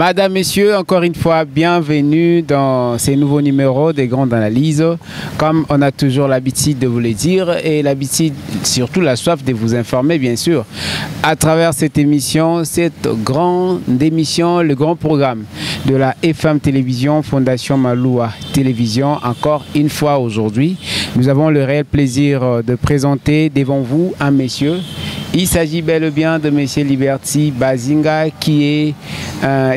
Madame, Messieurs, encore une fois, bienvenue dans ces nouveaux numéros des grandes analyses. Comme on a toujours l'habitude de vous le dire et l'habitude, surtout la soif de vous informer, bien sûr, à travers cette émission, cette grande émission, le grand programme de la FM Télévision, Fondation Maloua Télévision. Encore une fois aujourd'hui, nous avons le réel plaisir de présenter devant vous un monsieur. Il s'agit bel et bien de M. Liberty Bazinga qui est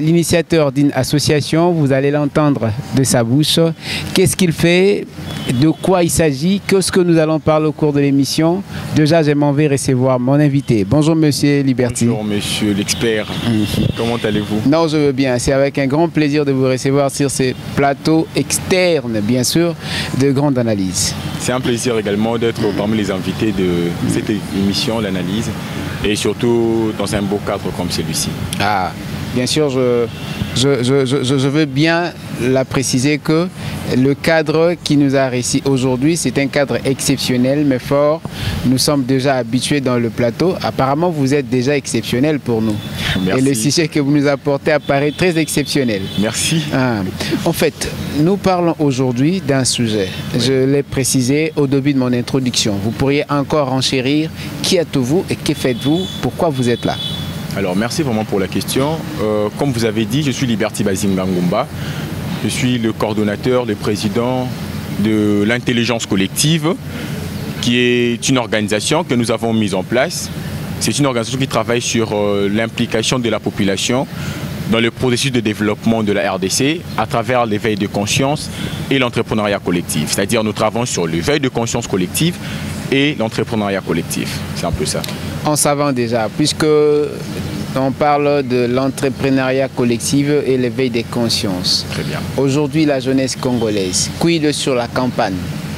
l'initiateur d'une association. Vous allez l'entendre de sa bouche. Qu'est-ce qu'il fait? De quoi il s'agit? Qu'est-ce que nous allons parler au cours de l'émission? Déjà, je m'en vais recevoir mon invité. Bonjour M. Liberty. Bonjour monsieur l'expert. Comment allez-vous? Non, je veux bien. C'est avec un grand plaisir de vous recevoir sur ces plateaux externes, bien sûr, de grande analyse. C'est un plaisir également d'être parmi les invités de cette émission, l'analyse, et surtout dans un beau cadre comme celui-ci. Ah, bien sûr, je veux bien la préciser que le cadre qui nous a réussi aujourd'hui, c'est un cadre exceptionnel, mais fort. Nous sommes déjà habitués dans le plateau. Apparemment, vous êtes déjà exceptionnel pour nous. Merci. Et le sujet que vous nous apportez apparaît très exceptionnel. Merci. Ah. En fait, nous parlons aujourd'hui d'un sujet. Oui. Je l'ai précisé au début de mon introduction. Vous pourriez encore enchérir. Qui êtes-vous et que faites-vous? Pourquoi vous êtes là? Alors, merci vraiment pour la question. Comme vous avez dit, je suis Liberty Bazinga Ngumba. Je suis le coordonnateur, le président de l'intelligence collective, qui est une organisation que nous avons mise en place. C'est une organisation qui travaille sur l'implication de la population dans le processus de développement de la RDC à travers l'éveil de conscience et l'entrepreneuriat collectif. C'est-à-dire nous travaillons sur l'éveil de conscience collective et l'entrepreneuriat collectif. C'est un peu ça. En savant déjà, puisque on parle de l'entrepreneuriat collectif et l'éveil des consciences. Très bien. Aujourd'hui, la jeunesse congolaise, quid sur la campagne?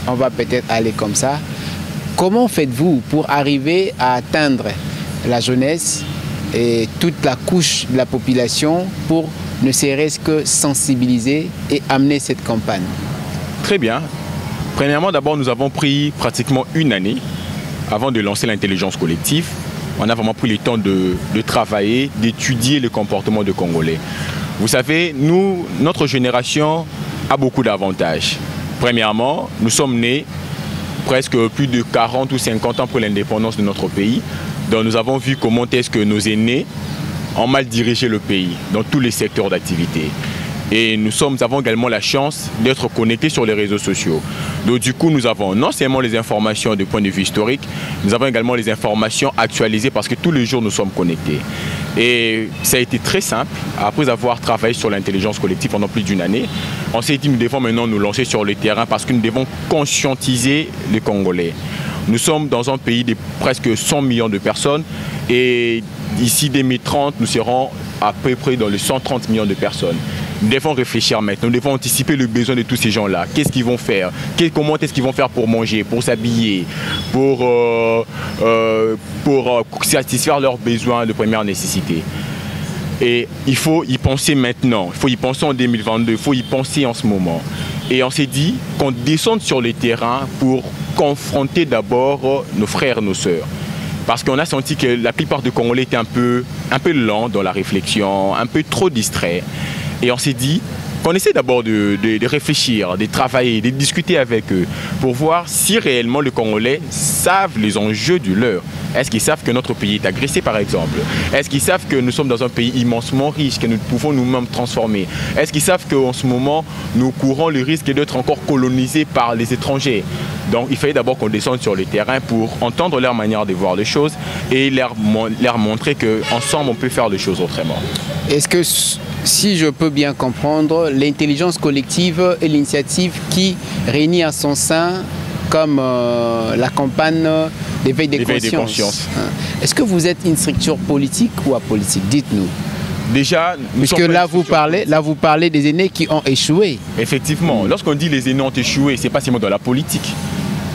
On va peut-être aller comme ça. Comment faites-vous pour arriver à atteindre la jeunesse et toute la couche de la population pour ne serait-ce que sensibiliser et amener cette campagne? Très bien. Premièrement, d'abord, nous avons pris pratiquement une année avant de lancer l'intelligence collective. On a vraiment pris le temps de travailler, d'étudier le comportement des Congolais. Vous savez, notre génération a beaucoup d'avantages. Premièrement, nous sommes nés presque plus de 40 ou 50 ans après l'indépendance de notre pays. Donc nous avons vu comment est-ce que nos aînés ont mal dirigé le pays dans tous les secteurs d'activité. Et nous avons également la chance d'être connectés sur les réseaux sociaux. Donc du coup, nous avons non seulement les informations du point de vue historique, nous avons également les informations actualisées parce que tous les jours nous sommes connectés. Et ça a été très simple. Après avoir travaillé sur l'intelligence collective pendant plus d'une année, on s'est dit que nous devons maintenant nous lancer sur le terrain parce que nous devons conscientiser les Congolais. Nous sommes dans un pays de presque 100 millions de personnes et d'ici 2030, nous serons à peu près dans les 130 millions de personnes. Nous devons réfléchir maintenant, nous devons anticiper le besoin de tous ces gens-là. Qu'est-ce qu'ils vont faire? Comment est-ce qu'ils vont faire pour manger, pour s'habiller, pour satisfaire leurs besoins de première nécessité? Et il faut y penser maintenant, il faut y penser en 2022, il faut y penser en ce moment. Et on s'est dit qu'on descende sur le terrain pour confronter d'abord nos frères, nos sœurs. Parce qu'on a senti que la plupart des Congolais étaient un peu lents dans la réflexion, un peu trop distraits. Et on s'est dit qu'on essaie d'abord de réfléchir, de travailler, de discuter avec eux pour voir si réellement les Congolais savent les enjeux du leur. Est-ce qu'ils savent que notre pays est agressé par exemple? Est-ce qu'ils savent que nous sommes dans un pays immensement riche, que nous pouvons nous-mêmes transformer? Est-ce qu'ils savent qu'en ce moment, nous courons le risque d'être encore colonisés par les étrangers? Donc il fallait d'abord qu'on descende sur le terrain pour entendre leur manière de voir les choses et leur montrer qu'ensemble on peut faire les choses autrement. Est-ce que, si je peux bien comprendre, l'intelligence collective est l'initiative qui réunit à son sein comme la campagne d'éveil des consciences. Est-ce que vous êtes une structure politique ou apolitique? Dites-nous. Déjà, puisque là vous parlez des aînés qui ont échoué. Effectivement, lorsqu'on dit les aînés ont échoué, c'est pas seulement dans la politique.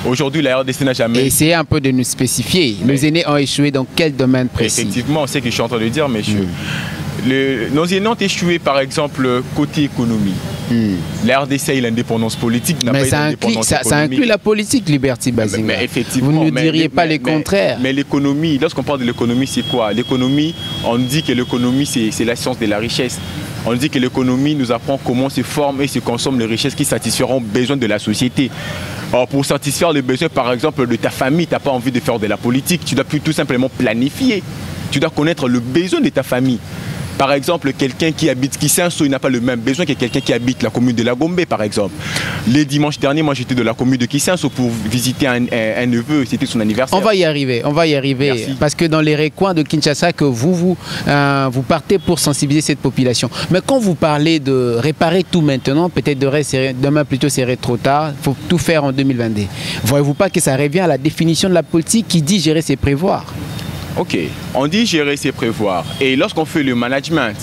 Aujourd'hui, la RDC n'a jamais... Essayez un peu de nous spécifier. Mais... nos aînés ont échoué dans quel domaine précis? Effectivement, c'est ce que je suis en train de dire, messieurs. Nos aînés ont échoué, par exemple, côté économie. La RDC et l'indépendance politique n'a pas d'indépendance économique. Ça inclut la politique, Liberty Bazinga. Mais effectivement, vous ne diriez pas le contraire. Mais l'économie, lorsqu'on parle de l'économie, c'est quoi? L'économie, on dit que l'économie, c'est la science de la richesse. On dit que l'économie nous apprend comment se forment et se consomment les richesses qui satisferont aux besoins de la société. Alors pour satisfaire les besoins, par exemple, de ta famille, tu n'as pas envie de faire de la politique, tu dois plus tout simplement planifier. Tu dois connaître le besoin de ta famille. Par exemple, quelqu'un qui habite Kisenso, il n'a pas le même besoin que quelqu'un qui habite la commune de La Gombe, par exemple. Les dimanches derniers, moi j'étais de la commune de Kisenso pour visiter un neveu, c'était son anniversaire. On va y arriver, Merci. Parce que dans les recoins de Kinshasa, que vous partez pour sensibiliser cette population. Mais quand vous parlez de réparer tout maintenant, peut-être demain plutôt serait trop tard, il faut tout faire en 2022. Voyez-vous pas que ça revient à la définition de la politique qui dit gérer, c'est prévoir? Ok, on dit gérer, c'est prévoir. Et lorsqu'on fait le management,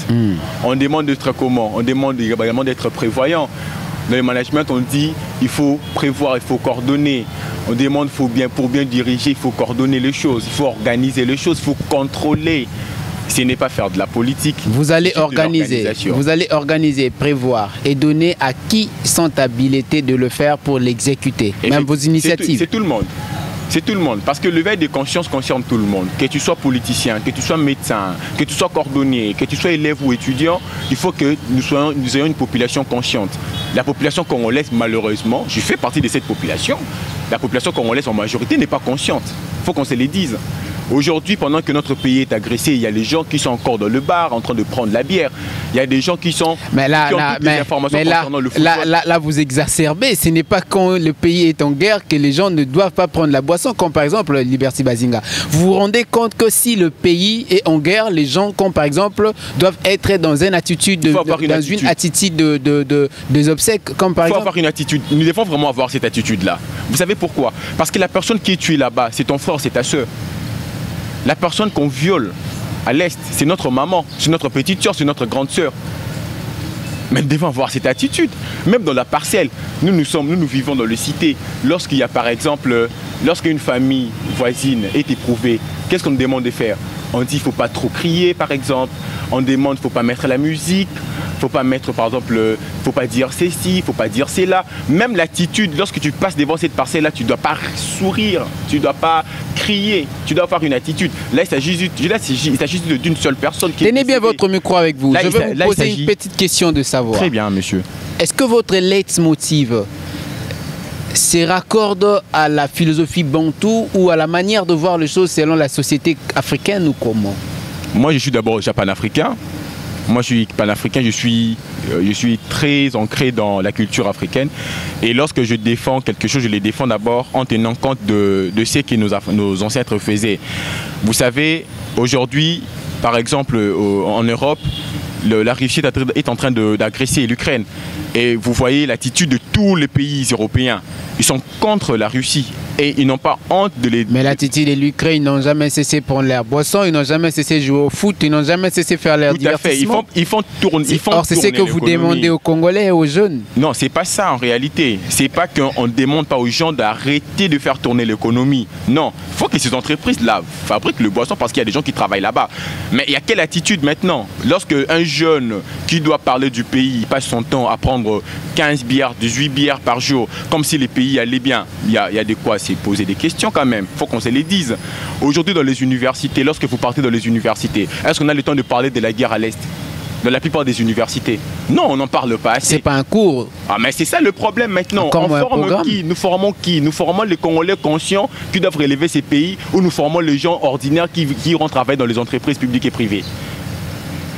on demande d'être comment? On demande également d'être prévoyant. Dans le management, on dit il faut prévoir, il faut coordonner. On demande pour bien diriger, il faut coordonner les choses, il faut organiser les choses, il faut contrôler. Ce n'est pas faire de la politique. Vous allez organiser, prévoir et donner à qui sont habilités de le faire pour l'exécuter. Même vos initiatives. C'est tout le monde. C'est tout le monde, parce que l'éveil de conscience concerne tout le monde. Que tu sois politicien, que tu sois médecin, que tu sois cordonnier, que tu sois élève ou étudiant, il faut que nous ayons une population consciente. La population congolaise, malheureusement, je fais partie de cette population, la population congolaise en majorité n'est pas consciente. Il faut qu'on se le dise. Aujourd'hui, pendant que notre pays est agressé, il y a les gens qui sont encore dans le bar en train de prendre la bière. Il y a des gens qui sont... Là, vous exacerbez. Ce n'est pas quand le pays est en guerre que les gens ne doivent pas prendre la boisson, comme par exemple Liberty Bazinga. Vous vous rendez compte que si le pays est en guerre, les gens, comme par exemple, doivent être dans une attitude des obsèques, comme par exemple... Il faut avoir une attitude. Nous devons vraiment avoir cette attitude-là. Vous savez pourquoi? Parce que la personne qui est tuée là-bas, c'est ton frère, c'est ta soeur. La personne qu'on viole à l'Est, c'est notre maman, c'est notre petite soeur, c'est notre grande soeur. Mais nous devons avoir cette attitude. Même dans la parcelle, nous vivons dans les cités. Lorsqu'il y a par exemple, lorsqu'une famille voisine est éprouvée, qu'est-ce qu'on nous demande de faire? On dit qu'il ne faut pas trop crier par exemple. On demande qu'il ne faut pas mettre la musique. Il ne faut pas mettre par exemple, il ne faut pas dire ceci, il ne faut pas dire cela. Même l'attitude, lorsque tu passes devant cette parcelle-là, tu ne dois pas sourire, tu ne dois pas crier, tu dois avoir une attitude. Là, il s'agit d'une seule personne qui... Tenez bien votre micro avec vous. Je vais vous poser une petite question de savoir. Très bien, monsieur. Est-ce que votre leitmotiv se raccorde à la philosophie bantou ou à la manière de voir les choses selon la société africaine ou comment? Moi, je suis d'abord panafricain. Moi, je suis panafricain, je suis très ancré dans la culture africaine. Et lorsque je défends quelque chose, je les défends d'abord en tenant compte de ce que nos ancêtres faisaient. Vous savez, aujourd'hui, par exemple, en Europe, la Russie est en train d'agresser l'Ukraine. Et vous voyez l'attitude de tous les pays européens. Ils sont contre la Russie. Et ils n'ont pas honte de les... Mais l'attitude de l'Ukraine, ils n'ont jamais cessé de prendre leur boisson, ils n'ont jamais cessé de jouer au foot, ils n'ont jamais cessé de faire leur divertissement. Ils font tourner. Or, c'est ce que vous demandez aux Congolais et aux jeunes. Non, c'est pas ça en réalité. C'est pas qu'on ne demande pas aux gens d'arrêter de faire tourner l'économie. Non, il faut que ces entreprises-là fabriquent le boisson parce qu'il y a des gens qui travaillent là-bas. Mais il y a quelle attitude maintenant? Lorsque un jeune qui doit parler du pays passe son temps à prendre 15 bières, 18 bières par jour, comme si les pays allaient bien, il y a de quoi poser des questions quand même, il faut qu'on se les dise. Aujourd'hui dans les universités, lorsque vous partez dans les universités, est-ce qu'on a le temps de parler de la guerre à l'Est? Dans la plupart des universités. Non, on n'en parle pas assez. C'est pas un cours. Ah mais c'est ça le problème maintenant. On forme qui? Nous formons qui? Nous formons les Congolais conscients qui doivent relever ces pays, ou nous formons les gens ordinaires qui iront travailler dans les entreprises publiques et privées?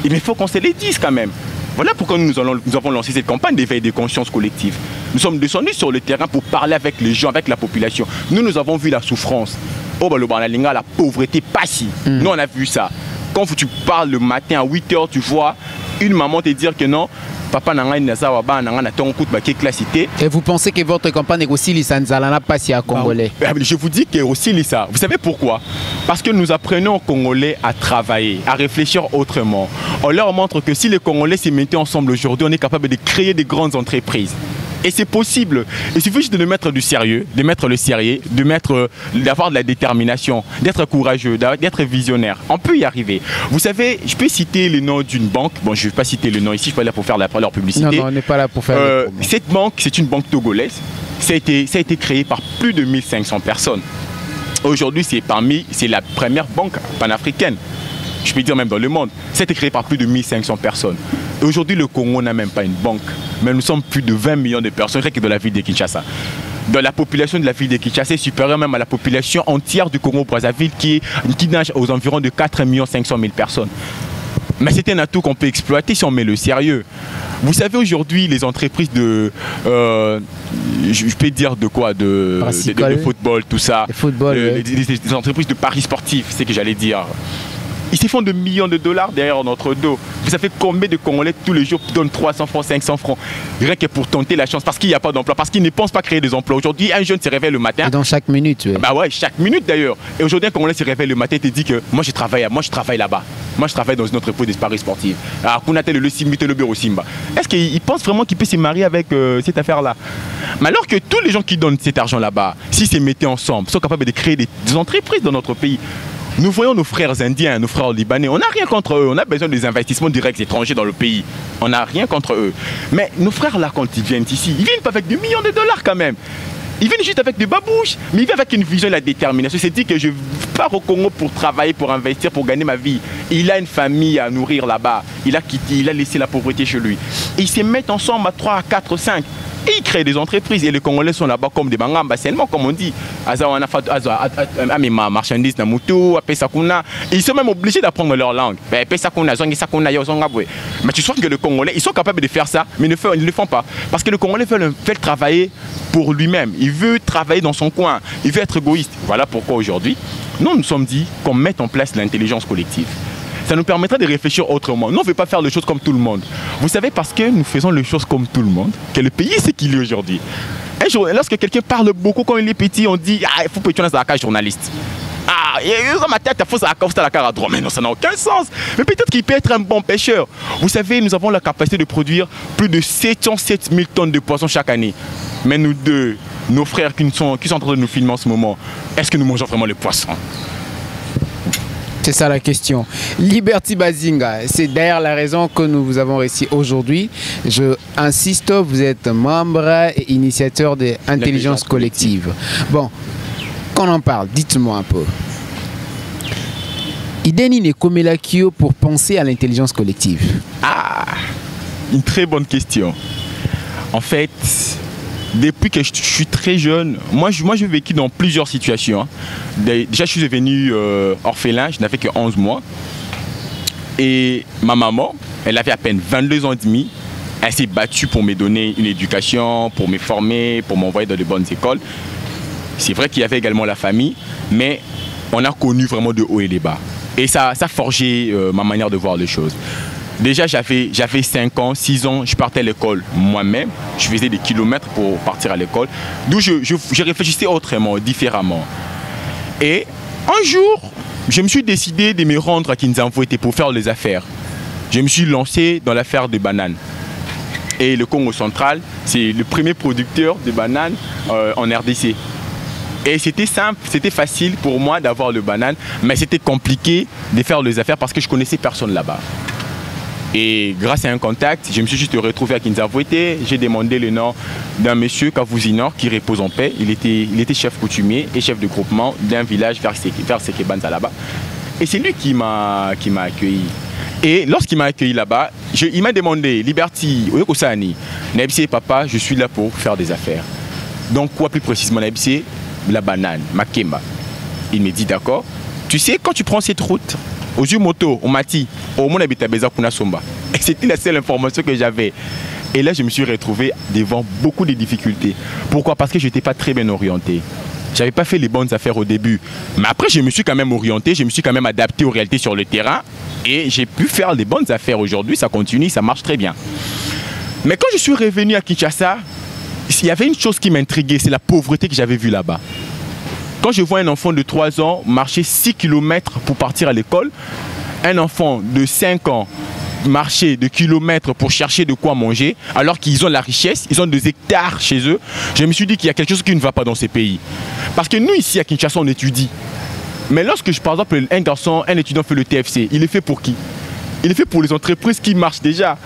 Mais il faut qu'on se les dise quand même. Voilà pourquoi nous avons lancé cette campagne d'éveil de conscience collective. Nous sommes descendus sur le terrain pour parler avec les gens, avec la population. Nous avons vu la souffrance. La pauvreté passée. Nous, on a vu ça. Quand tu parles le matin à 8 h, tu vois une maman te dire que non, papa n'a Et vous pensez que votre campagne est aussi Lisanzalana passé à Congolais? Je vous dis que aussi Lisa. Vous savez pourquoi? Parce que nous apprenons aux Congolais à travailler, à réfléchir autrement. On leur montre que si les Congolais se mettaient ensemble aujourd'hui, on est capable de créer des grandes entreprises. Et c'est possible. Il suffit juste de mettre du sérieux, de mettre le sérieux, d'avoir de la détermination, d'être courageux, d'être visionnaire. On peut y arriver. Vous savez, je peux citer le nom d'une banque. Bon, je ne vais pas citer le nom ici, je ne suis pas là pour faire leur publicité. Non, on n'est pas là pour faire cette banque, c'est une banque togolaise. Ça a été créé par plus de 1500 personnes. Aujourd'hui, c'est la première banque panafricaine. Je peux dire même dans le monde. Ça a été créé par plus de 1500 personnes. Et aujourd'hui, le Congo n'a même pas une banque. Mais nous sommes plus de 20 millions de personnes rien que dans la ville de Kinshasa. Dans la population de la ville de Kinshasa est supérieure même à la population entière du Congo-Brazzaville qui nage aux environs de 4 500 000 personnes. Mais c'est un atout qu'on peut exploiter si on met le sérieux. Vous savez, aujourd'hui, les entreprises de... je peux dire de quoi, de football, tout ça. Les entreprises de paris sportifs, c'est ce que j'allais dire. Ils se font de millions de dollars derrière notre dos. Vous savez combien de Congolais tous les jours donnent 300 francs, 500 francs, rien que pour tenter la chance, parce qu'il n'y a pas d'emploi, parce qu'ils ne pensent pas créer des emplois. Aujourd'hui, un jeune se réveille le matin. Et dans chaque minute. Oui. Bah ouais, chaque minute d'ailleurs. Et aujourd'hui, un Congolais se réveille le matin et te dit que moi je travaille là-bas. Moi je travaille dans une entreprise de paris sportifs. Alors qu'on a le Simba, le bureau Simba. Est-ce qu'il pense vraiment qu'il peut se marier avec cette affaire-là? Mais alors que tous les gens qui donnent cet argent là-bas, s'ils se mettaient ensemble, sont capables de créer des entreprises dans notre pays. Nous voyons nos frères indiens, nos frères libanais, on n'a rien contre eux, on a besoin des investissements directs étrangers dans le pays. On n'a rien contre eux. Mais nos frères là, quand ils viennent ici, ils viennent pas avec des millions de dollars quand même. Ils viennent juste avec des babouches, mais ils viennent avec une vision et la détermination. C'est dit que je pars au Congo pour travailler, pour investir, pour gagner ma vie. Il a une famille à nourrir là-bas. Il a quitté, il a laissé la pauvreté chez lui. Et ils se mettent ensemble à 3, 4, 5. Et ils créent des entreprises. Et les Congolais sont là-bas comme des mangamba, seulement comme on dit. Ils sont même obligés d'apprendre leur langue. Mais tu sens que les Congolais, ils sont capables de faire ça, mais ils ne le font pas. Parce que le Congolais veut travailler pour lui-même. Il veut travailler dans son coin. Il veut être égoïste. Voilà pourquoi aujourd'hui, nous sommes dit qu'on mette en place l'intelligence collective. Ça nous permettra de réfléchir autrement. Nous, on ne veut pas faire les choses comme tout le monde. Vous savez, parce que nous faisons les choses comme tout le monde, que le pays est ce qu'il est aujourd'hui. Un jour, lorsque quelqu'un parle beaucoup quand il est petit, on dit « Ah, il faut que tu sois un journaliste ». Ah, dans ma tête, il faut la carte à droite. Mais non, ça n'a aucun sens. Mais peut-être qu'il peut être un bon pêcheur. Vous savez, nous avons la capacité de produire plus de 707 000 tonnes de poissons chaque année. Mais nous deux, nos frères qui sont en train de nous filmer en ce moment, est-ce que nous mangeons vraiment les poissons? C'est ça la question. Liberty Bazinga, c'est d'ailleurs la raison que nous vous avons réussi aujourd'hui. Je insiste, vous êtes membre et initiateur de l'intelligence collective. Bon, quand on en parle, dites-moi un peu. Ideni ne komelakio pour penser à l'intelligence collective. Ah, une très bonne question. En fait, depuis que je suis très jeune, moi j'ai vécu dans plusieurs situations. Déjà, je suis devenu orphelin, je n'avais que 11 mois. Et ma maman, elle avait à peine 22 ans et demi. Elle s'est battue pour me donner une éducation, pour me former, pour m'envoyer dans de bonnes écoles. C'est vrai qu'il y avait également la famille, mais on a connu vraiment de haut et de bas. Et ça a forgé ma manière de voir les choses. Déjà, j'avais 5 ans, 6 ans, je partais à l'école moi-même. Je faisais des kilomètres pour partir à l'école. D'où je réfléchissais autrement, différemment. Et un jour, je me suis décidé de me rendre à Kinshasa pour faire les affaires. Je me suis lancé dans l'affaire de bananes. Et le Congo central, c'est le premier producteur de bananes en RDC. Et c'était simple, c'était facile pour moi d'avoir le banane, mais c'était compliqué de faire les affaires parce que je connaissais personne là-bas. Et grâce à un contact, je me suis juste retrouvé à Kinshasa. J'ai demandé le nom d'un monsieur Kavouzinor qui repose en paix. Il était chef coutumier et chef de groupement d'un village vers Sekebanza là-bas. Et c'est lui qui m'a accueilli. Et lorsqu'il m'a accueilli là-bas, il m'a demandé, Liberty, Oyokosani, Naibse papa, je suis là pour faire des affaires. Donc quoi plus précisément, Naibse, la banane, Makemba. Il me dit d'accord. Tu sais, quand tu prends cette route, aux yeux moto, au mati, au monde habite à Beza Kuna Somba. Et c'était la seule information que j'avais. Et là, je me suis retrouvé devant beaucoup de difficultés. Pourquoi? Parce que je n'étais pas très bien orienté. Je n'avais pas fait les bonnes affaires au début. Mais après, je me suis quand même orienté, je me suis quand même adapté aux réalités sur le terrain. Et j'ai pu faire les bonnes affaires aujourd'hui. Ça continue, ça marche très bien. Mais quand je suis revenu à Kinshasa, il y avait une chose qui m'intriguait, c'est la pauvreté que j'avais vue là-bas. Quand je vois un enfant de 3 ans marcher 6 km pour partir à l'école, un enfant de 5 ans marcher de kilomètres pour chercher de quoi manger, alors qu'ils ont la richesse, ils ont des hectares chez eux, je me suis dit qu'il y a quelque chose qui ne va pas dans ces pays. Parce que nous, ici à Kinshasa, on étudie. Mais lorsque, par exemple, un étudiant fait le TFC, il est fait pour qui? Il est fait pour les entreprises qui marchent déjà.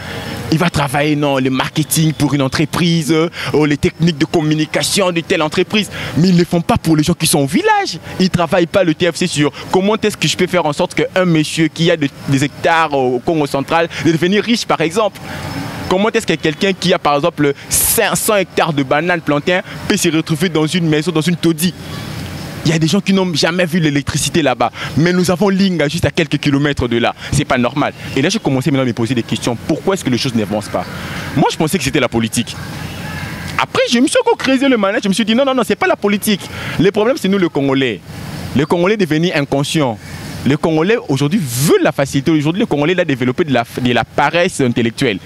Il va travailler dans le marketing pour une entreprise, les techniques de communication de telle entreprise. Mais ils ne le font pas pour les gens qui sont au village. Ils ne travaillent pas le TFC sur comment est-ce que je peux faire en sorte qu'un monsieur qui a des hectares au Congo central de devenir riche, par exemple. Comment est-ce que quelqu'un qui a par exemple 500 hectares de bananes plantains peut se retrouver dans une maison, dans une taudis? Il y a des gens qui n'ont jamais vu l'électricité là-bas. Mais nous avons Linga juste à quelques kilomètres de là. C'est pas normal. Et là, j'ai commencé maintenant à me poser des questions. Pourquoi est-ce que les choses n'avancent pas? Moi, je pensais que c'était la politique. Après, je me suis encore creusé le manège. Je me suis dit, non, c'est pas la politique. Le problème, c'est nous, les Congolais. Les Congolais devenus inconscients. Les Congolais, aujourd'hui, veulent la facilité. Aujourd'hui, les Congolais, ont développé de la paresse intellectuelle.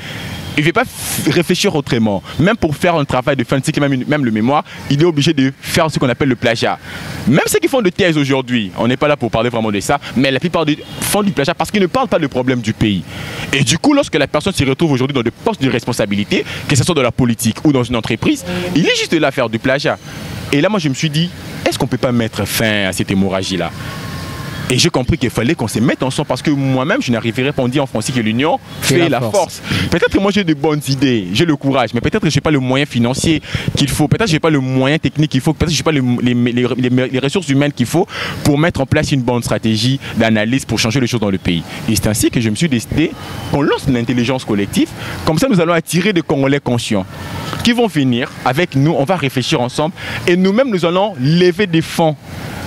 Il ne veut pas réfléchir autrement. Même pour faire un travail de fin de cycle, même le mémoire, il est obligé de faire ce qu'on appelle le plagiat. Même ceux qui font de thèse aujourd'hui, on n'est pas là pour parler vraiment de ça, mais la plupart font du plagiat parce qu'ils ne parlent pas du problème du pays. Et du coup, lorsque la personne se retrouve aujourd'hui dans des postes de responsabilité, que ce soit dans la politique ou dans une entreprise, il est juste là à faire du plagiat. Et là, moi, je me suis dit, est-ce qu'on ne peut pas mettre fin à cette hémorragie-là? Et j'ai compris qu'il fallait qu'on se mette ensemble parce que moi-même, je n'arriverai pas, on dit en français que l'union fait la force. Peut-être que moi j'ai de bonnes idées, j'ai le courage, mais peut-être que je n'ai pas le moyen financier qu'il faut, peut-être que je n'ai pas le moyen technique qu'il faut, peut-être que je n'ai pas les ressources humaines qu'il faut pour mettre en place une bonne stratégie d'analyse pour changer les choses dans le pays. Et c'est ainsi que je me suis décidé qu'on lance une intelligence collective, comme ça nous allons attirer des Congolais conscients qui vont venir avec nous, on va réfléchir ensemble et nous-mêmes nous allons lever des fonds.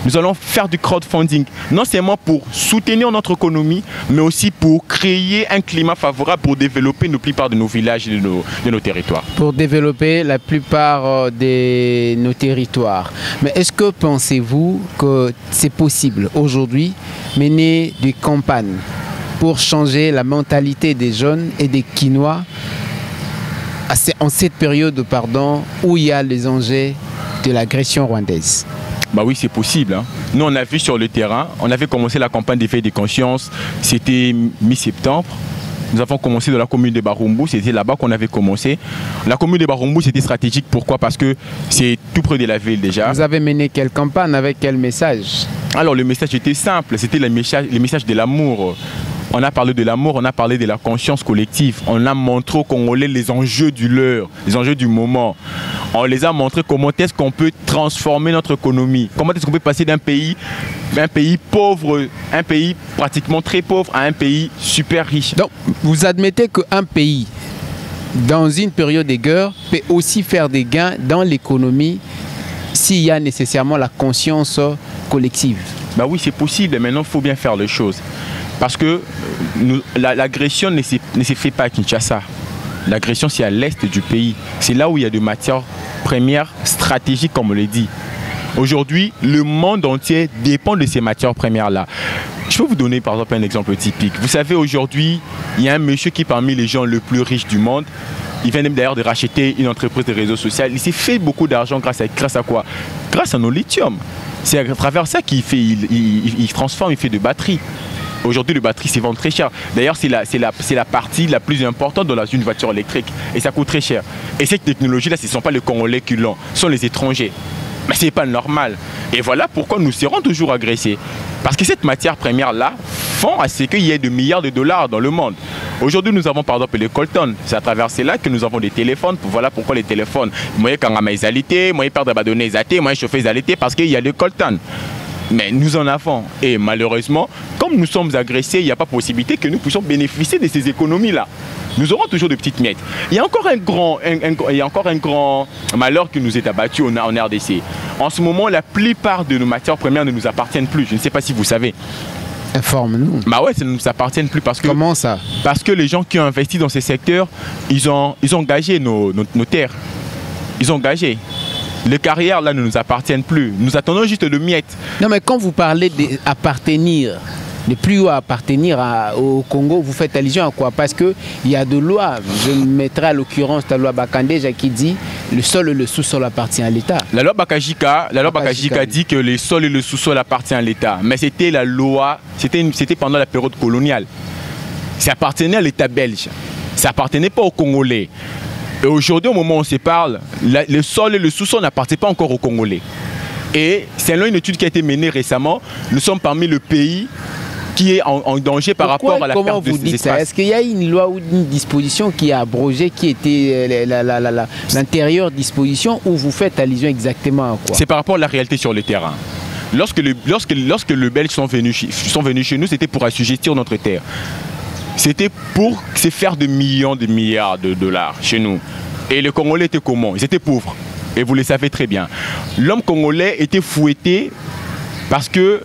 Nous allons faire du crowdfunding, non seulement pour soutenir notre économie, mais aussi pour créer un climat favorable pour développer la plupart de nos villages et de nos territoires. Pour développer la plupart de nos territoires. Mais est-ce que pensez-vous que c'est possible aujourd'hui mener des campagnes pour changer la mentalité des jeunes et des Quinois en cette période où il y a les enjeux de l'agression rwandaise? Bah oui, c'est possible. Hein. Nous, on a vu sur le terrain, on avait commencé la campagne d'éveil des consciences, c'était mi-septembre. Nous avons commencé dans la commune de Barumbu, c'était là-bas qu'on avait commencé. La commune de Barumbu, c'était stratégique, pourquoi? Parce que c'est tout près de la ville déjà. Vous avez mené quelle campagne, avec quel message? Alors le message était simple, c'était le message de l'amour. On a parlé de l'amour, on a parlé de la conscience collective. On a montré aux Congolais les enjeux du leur, les enjeux du moment. On les a montré comment est-ce qu'on peut transformer notre économie. Comment est-ce qu'on peut passer d'un pays pauvre, un pays pratiquement très pauvre, à un pays super riche. Donc, vous admettez qu'un pays, dans une période de guerre, peut aussi faire des gains dans l'économie s'il y a nécessairement la conscience collective? Bah oui, c'est possible, mais maintenant, il faut bien faire les choses. Parce que l'agression ne se fait pas à Kinshasa. L'agression, c'est à l'est du pays. C'est là où il y a des matières premières stratégiques, comme on le dit. Aujourd'hui, le monde entier dépend de ces matières premières-là. Je peux vous donner par exemple un exemple typique. Vous savez, aujourd'hui, il y a un monsieur qui est parmi les gens les plus riches du monde. Il vient d'ailleurs de racheter une entreprise de réseau social. Il s'est fait beaucoup d'argent grâce à quoi? Grâce à nos lithium. C'est à travers ça qu'il transforme, il fait des batteries. Aujourd'hui, les batteries se vendent très cher. D'ailleurs, c'est la partie la plus importante dans une voiture électrique. Et ça coûte très cher. Et cette technologie-là, ce ne sont pas les Congolais qui l'ont, ce sont les étrangers. Mais ce n'est pas normal. Et voilà pourquoi nous serons toujours agressés. Parce que cette matière première-là font à ce qu'il y ait des milliards de dollars dans le monde. Aujourd'hui, nous avons par exemple les coltons. C'est à travers cela que nous avons des téléphones. Voilà pourquoi les téléphones. Moi, quand on a les alités, moi, perdre des données alités, moi, chauffer les alités parce qu'il y a les coltons. Mais nous en avons. Et malheureusement, comme nous sommes agressés, il n'y a pas possibilité que nous puissions bénéficier de ces économies-là. Nous aurons toujours de petites miettes. Il y a encore un grand malheur qui nous est abattu en RDC. En ce moment, la plupart de nos matières premières ne nous appartiennent plus. Je ne sais pas si vous savez. Informe-nous. Bah ouais, ça ne nous appartient plus parce que... Comment ça? Parce que les gens qui ont investi dans ces secteurs, ils ont gagé nos terres. Ils ont gagé. Les carrières là ne nous appartiennent plus. Nous attendons juste le miette. Non, mais quand vous parlez d'appartenir, ne plus appartenir au Congo, vous faites allusion à quoi? Parce qu'il y a des lois. Je mettrai à l'occurrence la loi Bakandéja qui dit le sol et le sous-sol appartiennent à l'État. La loi Bakajika dit que le sol et le sous-sol appartiennent à l'État. Mais c'était la loi, c'était pendant la période coloniale. Ça appartenait à l'État belge. Ça appartenait pas aux Congolais. Et aujourd'hui, au moment où on se parle, le sol et le sous-sol n'appartiennent pas encore aux Congolais. Et selon une étude qui a été menée récemment, nous sommes parmi les pays qui est en danger par rapport à la perte de ces espaces. Comment vous dites ça? Est-ce qu'il y a une loi ou une disposition qui a abrogé, qui était l'antérieure disposition, où vous faites allusion exactement à quoi? C'est par rapport à la réalité sur le terrain. Lorsque les Belges sont venus chez nous, c'était pour assujettir notre terre. C'était pour se faire de millions, de milliards de dollars chez nous. Et les Congolais étaient comment? Ils étaient pauvres. Et vous le savez très bien. L'homme congolais était fouetté parce que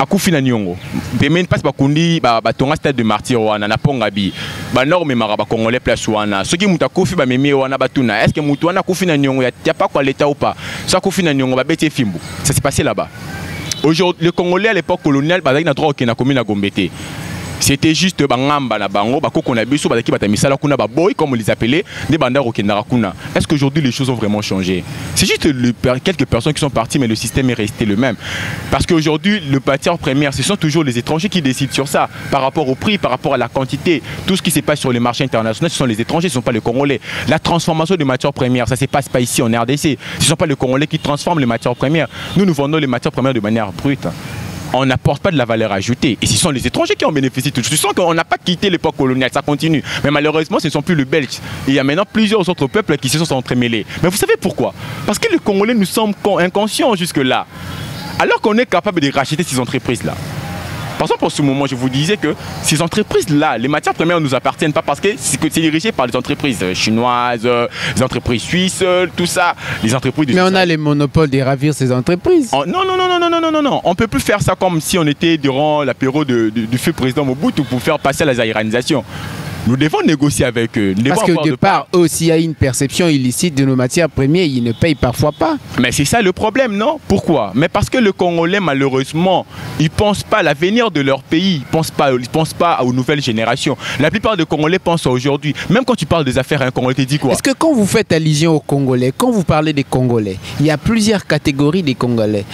akufi na nyongo. Demain passe bakundi tonga stade de martyr wana na pongabi. Ba norme mara ba congolais place wana. Ceux qui mutakufi ba memi wana batuna. Est-ce que mutu wana kufi na nyongo ya pas quoi l'état ou pas? Ça kufi na nyongo ba bete fimbu. Ça s'est passé là-bas. Aujourd'hui, les Congolais à l'époque coloniale, ils ont droit à commune à Gombete. C'était juste bangamba na bango, bako na biso bataki batamisala kuna ba boy comme on les appelait, des bandas okendara kuna. Est-ce qu'aujourd'hui les choses ont vraiment changé? C'est juste quelques personnes qui sont parties, mais le système est resté le même. Parce qu'aujourd'hui, le matière première, ce sont toujours les étrangers qui décident sur ça, par rapport au prix, par rapport à la quantité. Tout ce qui se passe sur les marchés internationaux, ce sont les étrangers, ce ne sont pas les Congolais. La transformation des matières premières, ça ne se passe pas ici en RDC. Ce ne sont pas les Congolais qui transforment les matières premières. Nous vendons les matières premières de manière brute. On n'apporte pas de la valeur ajoutée. Et ce sont les étrangers qui en bénéficient. Je sens qu'on n'a pas quitté l'époque coloniale, ça continue. Mais malheureusement, ce ne sont plus les Belges. Et il y a maintenant plusieurs autres peuples qui se sont entremêlés. Mais vous savez pourquoi? Parce que les Congolais nous semblent inconscients jusque-là. Alors qu'on est capable de racheter ces entreprises-là. Par exemple, en ce moment, je vous disais que ces entreprises-là, les matières premières ne nous appartiennent pas parce que c'est dirigé par des entreprises chinoises, des entreprises suisses, tout ça, les entreprises... Mais on a les monopoles de ravir ces entreprises. Oh, non. On ne peut plus faire ça comme si on était durant l'apéro du feu président Mobutu pour faire passer la zaïranisation. Nous devons négocier avec eux. Parce que de part, s'il y a une perception illicite de nos matières premières, ils ne payent parfois pas. Mais c'est ça le problème, non? Pourquoi? Mais parce que le Congolais, malheureusement, ils ne pensent pas à l'avenir de leur pays. Ils ne pensent pas aux nouvelles générations. La plupart des Congolais pensent à aujourd'hui. Même quand tu parles des affaires, un Congolais te dit quoi? Est-ce que quand vous faites allusion aux Congolais, quand vous parlez des Congolais, il y a plusieurs catégories des Congolais.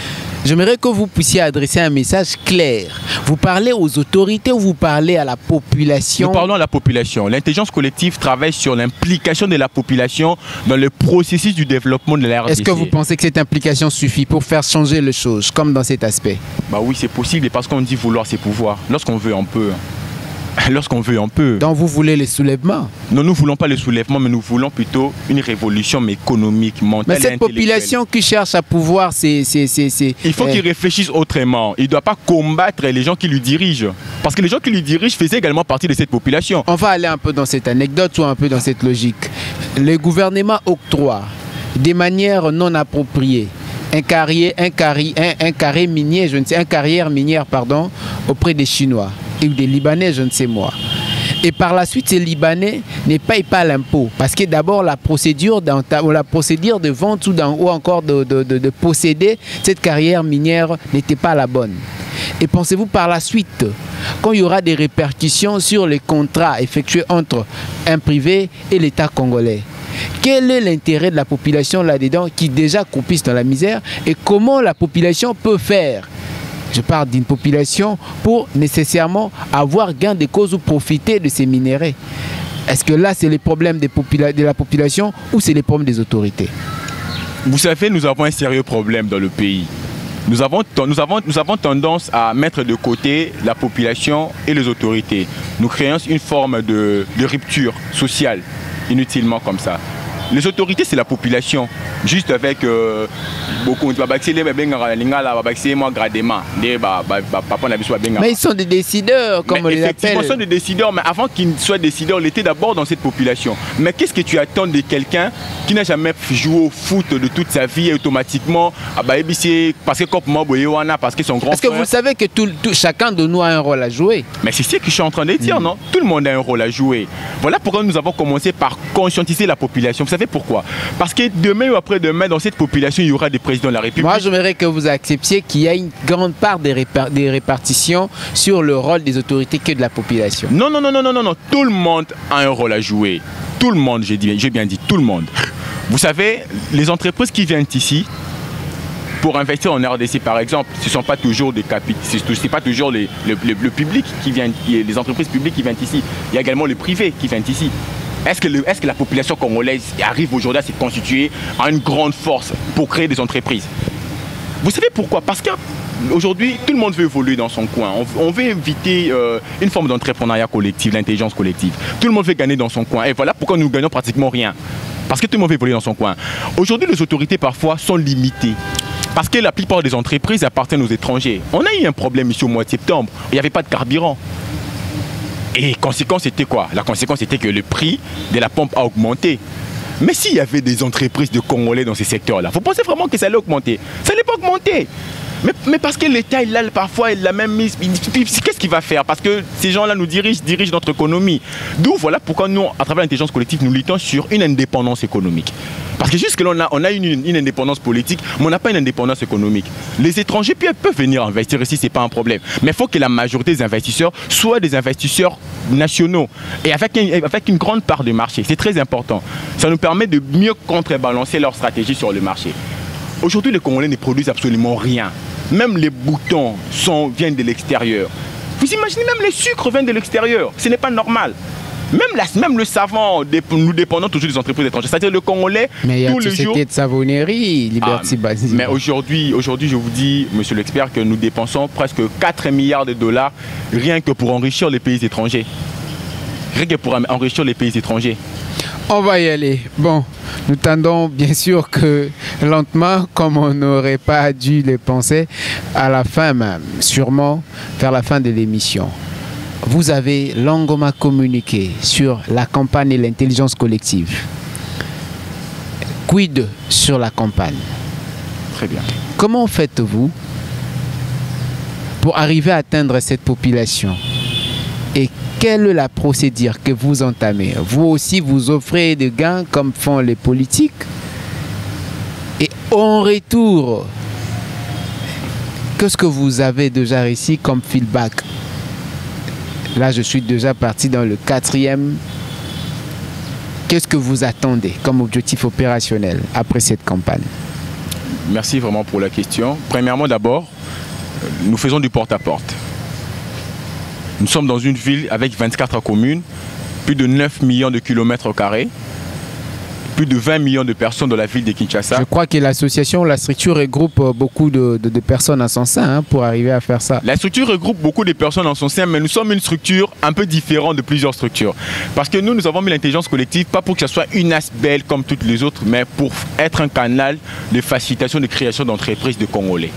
J'aimerais que vous puissiez adresser un message clair. Vous parlez aux autorités ou vous parlez à la population? Nous parlons à la population. L'intelligence collective travaille sur l'implication de la population dans le processus du développement de la RDC. Est-ce que vous pensez que cette implication suffit pour faire changer les choses, comme dans cet aspect? Bah oui, c'est possible, et parce qu'on dit vouloir, c'est pouvoir. Lorsqu'on veut, on peut. Lorsqu'on veut, on peut. Donc vous voulez les soulèvements? Non, nous ne voulons pas les soulèvements, mais nous voulons plutôt une révolution mais économique, mentale. Mais cette population qui cherche à pouvoir, il faut qu'il réfléchisse autrement. Il ne doit pas combattre les gens qui lui dirigent. Parce que les gens qui lui dirigent faisaient également partie de cette population. On va aller un peu dans cette anecdote ou un peu dans cette logique. Le gouvernement octroie de manière non appropriée un carrière minière, pardon, auprès des Chinois et des Libanais, je ne sais moi. Et par la suite, ces Libanais ne payent pas l'impôt. Parce que d'abord, la procédure de vente ou encore de posséder cette carrière minière n'était pas la bonne. Et pensez-vous par la suite, quand il y aura des répercussions sur les contrats effectués entre un privé et l'État congolais, quel est l'intérêt de la population là-dedans qui déjà croupisse dans la misère et comment la population peut faire? Je parle d'une population pour nécessairement avoir gain de cause ou profiter de ces minéraux. Est-ce que là, c'est les problèmes de la population ou c'est les problèmes des autorités? Vous savez, nous avons un sérieux problème dans le pays. Nous avons tendance à mettre de côté la population et les autorités. Nous créons une forme de rupture sociale, inutilement comme ça. Les autorités, c'est la population. Juste avec beaucoup de... Mais ils sont des décideurs, comme on les appelle. Effectivement, ils sont des décideurs, mais avant qu'ils soient décideurs, ils étaient d'abord dans cette population. Mais qu'est-ce que tu attends de quelqu'un qui n'a jamais joué au foot de toute sa vie et automatiquement, parce que son grand Est-ce que vous savez que chacun de nous a un rôle à jouer? Mais c'est ce que je suis en train de dire, non? Tout le monde a un rôle à jouer. Voilà pourquoi nous avons commencé par conscientiser la population. Vous savez pourquoi? Parce que demain ou après-demain, dans cette population, il y aura des présidents de la République. Moi, j'aimerais que vous acceptiez qu'il y a une grande part des répartitions sur le rôle des autorités que de la population. Non. Tout le monde a un rôle à jouer. Tout le monde, j'ai bien dit, tout le monde. Vous savez, les entreprises qui viennent ici, pour investir en RDC par exemple, ce ne sont pas toujours des capitaux, c'est pas toujours le public qui vient, les entreprises publiques qui viennent ici. Il y a également les privés qui viennent ici. Est-ce que la population congolaise arrive aujourd'hui à se constituer en une grande force pour créer des entreprises? Vous savez pourquoi? Parce que Aujourd'hui, tout le monde veut évoluer dans son coin. On veut éviter une forme d'entrepreneuriat collectif, l'intelligence collective. Tout le monde veut gagner dans son coin. Et voilà pourquoi nous gagnons pratiquement rien. Parce que tout le monde veut évoluer dans son coin. Aujourd'hui, les autorités parfois sont limitées. Parce que la plupart des entreprises appartiennent aux étrangers. On a eu un problème ici au mois de septembre. Il n'y avait pas de carburant. Et la conséquence, c'était quoi? La conséquence, c'était que le prix de la pompe a augmenté. Mais s'il y avait des entreprises de Congolais dans ces secteurs-là, vous pensez vraiment que ça allait augmenter? Ça n'allait pas augmenter. Mais parce que l'État, parfois, il l'a même mise. Qu'est-ce qu'il va faire? Parce que ces gens-là nous dirigent notre économie. D'où, voilà pourquoi nous, à travers l'intelligence collective, nous luttons sur une indépendance économique. Parce que jusque-là, on a une indépendance politique, mais on n'a pas une indépendance économique. Les étrangers peuvent venir investir ici, ce n'est pas un problème. Mais il faut que la majorité des investisseurs soient des investisseurs nationaux et avec une grande part de marché. C'est très important. Ça nous permet de mieux contrebalancer leur stratégie sur le marché. Aujourd'hui, les Congolais ne produisent absolument rien. Même les boutons viennent de l'extérieur. Vous imaginez, même les sucres viennent de l'extérieur. Ce n'est pas normal. Même le savon, nous dépendons toujours des entreprises étrangères. C'est-à-dire le Congolais, mais il y a tous les jours... de savonnerie, Liberty Basique. Mais aujourd'hui, je vous dis, monsieur l'expert, que nous dépensons presque 4 milliards de dollars rien que pour enrichir les pays étrangers. Rien que pour enrichir les pays étrangers. On va y aller. Bon, nous tendons bien sûr que lentement, comme on n'aurait pas dû le penser, à la fin même, sûrement vers la fin de l'émission. Vous avez longuement communiqué sur la campagne et l'intelligence collective. Quid sur la campagne? Très bien. Comment faites-vous pour arriver à atteindre cette population? Et quelle est la procédure que vous entamez? Vous aussi, vous offrez des gains comme font les politiques. Et en retour, qu'est-ce que vous avez déjà réussi comme feedback? Là, je suis déjà parti dans le 4e. Qu'est-ce que vous attendez comme objectif opérationnel après cette campagne? Merci vraiment pour la question. Premièrement, d'abord, nous faisons du porte-à-porte. Nous sommes dans une ville avec 24 communes, plus de 9 millions de kilomètres carrés, plus de 20 millions de personnes dans la ville de Kinshasa. Je crois que l'association, la structure regroupe beaucoup de personnes en son sein pour arriver à faire ça. La structure regroupe beaucoup de personnes en son sein, mais nous sommes une structure un peu différente de plusieurs structures. Parce que nous avons mis l'intelligence collective, pas pour que ce soit une ASBEL comme toutes les autres, mais pour être un canal de facilitation de création d'entreprises de Congolais.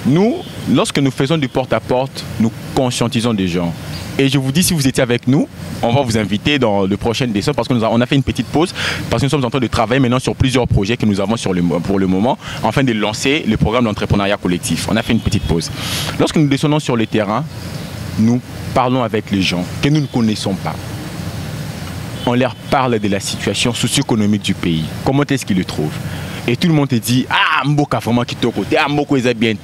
Nous, lorsque nous faisons du porte-à-porte, nous conscientisons des gens. Et je vous dis, si vous étiez avec nous, on va vous inviter dans le prochain décembre parce qu'on a fait une petite pause, parce que nous sommes en train de travailler maintenant sur plusieurs projets que nous avons pour le moment, afin de lancer le programme d'entrepreneuriat collectif. On a fait une petite pause. Lorsque nous descendons sur le terrain, nous parlons avec les gens que nous ne connaissons pas. On leur parle de la situation socio-économique du pays. Comment est-ce qu'ils le trouvent? Et tout le monde te dit, ah, Mboka vraiment qui te côté, ah, Mboko est bien,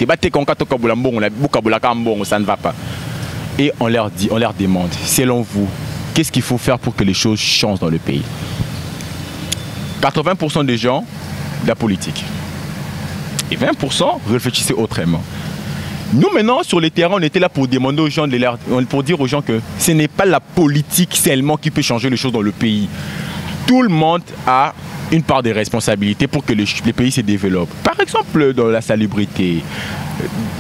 ça ne va pas. Et on leur demande, selon vous, qu'est-ce qu'il faut faire pour que les choses changent dans le pays? 80% des gens, de la politique. Et 20% réfléchissaient autrement. Nous, maintenant, sur le terrain, on était là pour demander aux gens, pour dire aux gens que ce n'est pas la politique seulement qui peut changer les choses dans le pays. Tout le monde a une part de responsabilité pour que les pays se développent. Par exemple, dans la salubrité,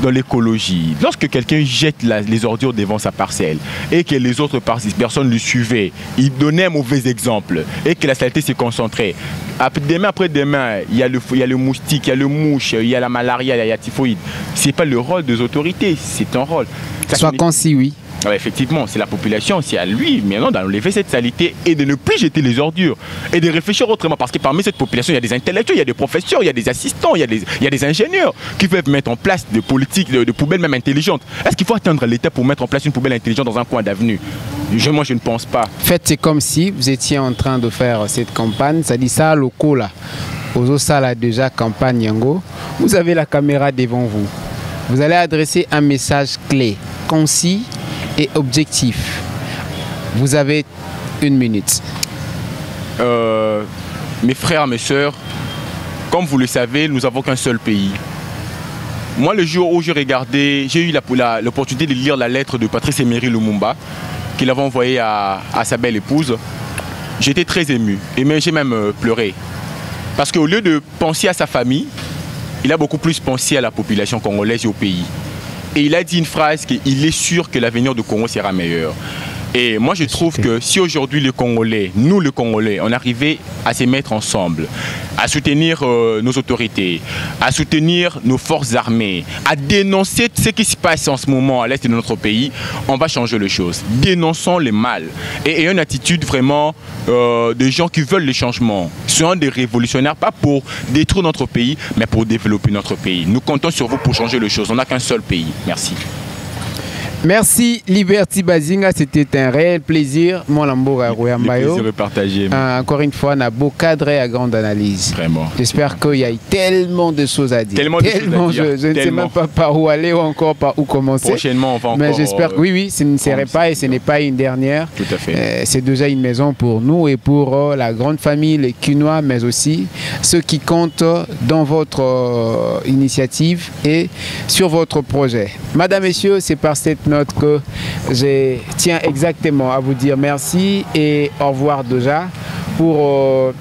dans l'écologie. Lorsque quelqu'un jette les ordures devant sa parcelle et que les autres personnes lui suivaient, il donnait un mauvais exemple et que la saleté s'est concentrée. Après-demain, il y a le moustique, il y a le mouche, il y a la malaria, il y a la typhoïde. Ce n'est pas le rôle des autorités, c'est un rôle. Soit concis, oui. Alors effectivement, c'est la population, c'est à lui maintenant d'enlever cette saleté et de ne plus jeter les ordures et de réfléchir autrement. Parce que parmi cette population, il y a des intellectuels, il y a des professeurs, il y a des assistants, il y a des ingénieurs qui peuvent mettre en place des politiques de poubelles même intelligentes. Est-ce qu'il faut attendre l'État pour mettre en place une poubelle intelligente dans un coin d'avenue? Moi, je ne pense pas. Faites, c'est comme si vous étiez en train de faire cette campagne, ça dit ça, loco là. Aux ça là déjà campagne Yango. Vous avez la caméra devant vous. Vous allez adresser un message clé, concis et objectif. Vous avez 1 minute. Mes frères, mes sœurs, comme vous le savez, nous n'avons qu'un seul pays. Moi, le jour où j'ai eu l'opportunité de lire la lettre de Patrice Emery Lumumba, qu'il avait envoyée à sa belle épouse, j'étais très ému. Et j'ai même pleuré. Parce qu'au lieu de penser à sa famille, il a beaucoup plus pensé à la population congolaise et au pays. Et il a dit une phrase qu'il est sûr que l'avenir du Congo sera meilleur. Et moi, je trouve que si aujourd'hui les Congolais, nous les Congolais, on arrivait à se mettre ensemble, à soutenir nos autorités, à soutenir nos forces armées, à dénoncer ce qui se passe en ce moment à l'est de notre pays, on va changer les choses. Dénonçons le mal. Et ayons une attitude vraiment des gens qui veulent le changement. Soyons des révolutionnaires, pas pour détruire notre pays, mais pour développer notre pays. Nous comptons sur vous pour changer les choses. On n'a qu'un seul pays. Merci. Merci Liberty Bazinga, c'était un réel plaisir. Mon Lamboura Rouyambayo. Plaisir de partager. Encore une fois, on a beau cadré à grande analyse. Vraiment. J'espère qu'il y a tellement de choses à dire. Tellement de choses à dire. Je ne sais même pas par où aller ou encore par où commencer. Prochainement, on va encore... Mais j'espère que oui, ce ne serait pas et ce n'est pas une dernière. Tout à fait. C'est déjà une maison pour nous et pour la grande famille, les Cunois, mais aussi ceux qui comptent dans votre initiative et sur votre projet. Madame, Messieurs, c'est par cette note que je tiens exactement à vous dire merci et au revoir déjà pour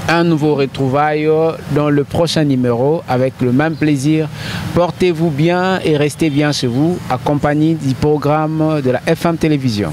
un nouveau retrouvaille dans le prochain numéro avec le même plaisir. Portez-vous bien et restez bien chez vous, accompagné du programme de la FM Télévision.